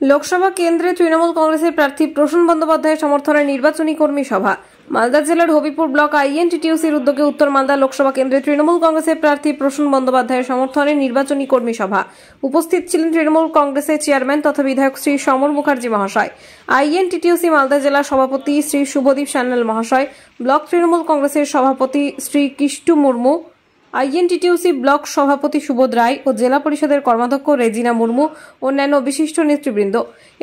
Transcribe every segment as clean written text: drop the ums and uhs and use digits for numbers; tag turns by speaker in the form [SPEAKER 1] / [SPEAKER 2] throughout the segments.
[SPEAKER 1] লোকসভা কেন্দ্রে তৃণমূল কংগ্রেসের প্রার্থী প্রসূন বন্দ্যোপাধ্যায়ের সমর্থনে নির্বাচনী কর্মী সভা। মালদা জেলার হবিপুর ব্লক আইএনটিটিইউসির উদ্যোগে উত্তর মালদা লোকসভা কেন্দ্রে তৃণমূল কংগ্রেসের প্রার্থী প্রসূন বন্দ্যোপাধ্যায়ের সমর্থনে নির্বাচনী কর্মী সভা। উপস্থিত ছিলেন তৃণমূল কংগ্রেসের চেয়ারম্যান তথা বিধায়ক শ্রী সমর মুখার্জি মহাশয়, আইএনটিটিইউসি মালদা জেলা সভাপতি শ্রী শুভদীপ সান্যাল মহাশয়, ব্লক তৃণমূল কংগ্রেসের সভাপতি শ্রী কিষ্টু মুর্মু, আইএনটিটিইউসি ব্লক সভাপতি সুবোধ রায় ও জেলা পরিষদের কর্মাধ্যক্ষ রেজিনা মুর্মু, অন্যান্য বিশিষ্ট নেতৃবৃন্দ।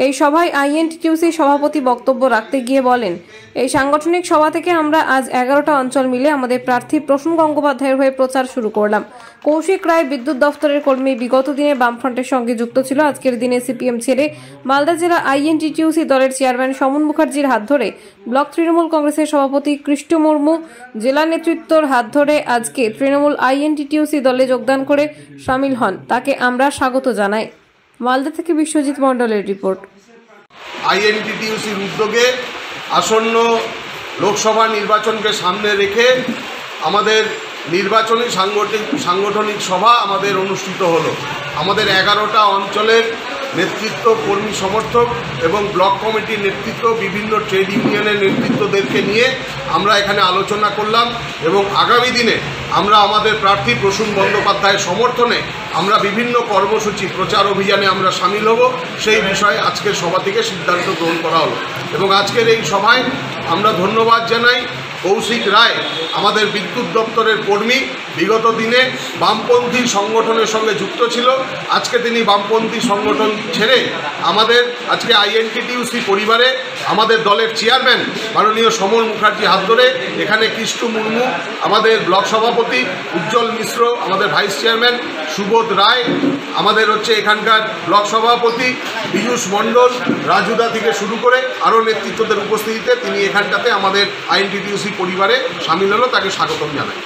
[SPEAKER 1] এই সভায় আইএনটিটিইউসি সভাপতি বক্তব্য রাখতে গিয়ে বলেন, এই সাংগঠনিক সভা থেকে আমরা আজ 11টা অঞ্চল মিলে আমাদের প্রার্থী প্রসূন গঙ্গোপাধ্যায়ের হয়ে প্রচার শুরু করলাম। কৌশিক রায় বিদ্যুৎ দফতরের কর্মী, বিগত দিনে বামফ্রন্টের সঙ্গে যুক্ত ছিল। আজকের দিনে সিপিএম ছেড়ে মালদা জেলা আইএনটিটিইউসি দলের চেয়ারম্যান সমন মুখার্জির হাত ধরে, ব্লক তৃণমূল কংগ্রেসের সভাপতি কৃষ্ণ মুর্মু জেলা নেতৃত্বর হাত ধরে আজকে তৃণমূল আইএনটিটিইউসি দলে যোগদান করে সামিল হন। তাকে আমরা স্বাগত জানাই। মালদা থেকে বিশ্বজিৎ মণ্ডলের রিপোর্ট।
[SPEAKER 2] আইএনটিটিইউসির উদ্যোগে আসন্ন লোকসভা নির্বাচনকে সামনে রেখে আমাদের নির্বাচনী সাংগঠনিক সভা আমাদের অনুষ্ঠিত হলো। আমাদের 11টা অঞ্চলের নেতৃত্ব, কর্মী সমর্থক এবং ব্লক কমিটির নেতৃত্ব, বিভিন্ন ট্রেড ইউনিয়নের নেতৃত্বদেরকে নিয়ে আমরা এখানে আলোচনা করলাম এবং আগামী দিনে আমরা আমাদের প্রার্থী প্রসূন বন্দ্যোপাধ্যায়ের সমর্থনে আমরা বিভিন্ন কর্মসূচি, প্রচার অভিযানে আমরা সামিল হব, সেই বিষয়ে আজকের সভা থেকে সিদ্ধান্ত গ্রহণ করা হলো। এবং আজকের এই সভায় আমরা ধন্যবাদ জানাই কৌশিক রায়, আমাদের বিদ্যুৎ দপ্তরের কর্মী, বিগত দিনে বামপন্থী সংগঠনের সঙ্গে যুক্ত ছিল। আজকে তিনি বামপন্থী সংগঠন ছেড়ে আমাদের আজকে আইএনটিটিইউসি পরিবারে আমাদের দলের চেয়ারম্যান মাননীয় সমর মুখার্জি হাত ধরে এখানে কৃষ্ণ মুর্মু, আমাদের ব্লক সভাপতি উজ্জ্বল মিশ্র, আমাদের ভাইস চেয়ারম্যান সুবোধ রায়, আমাদের এখানকার ব্লক সভাপতি পীযূষ মণ্ডল, রাজুদা থেকে শুরু করে আরও নেতৃত্বদের উপস্থিতিতে তিনি এখানটাতে আমাদের আইএনটিটিইউসি পরিবারে সামিল হলো। তাকে স্বাগতম জানাই।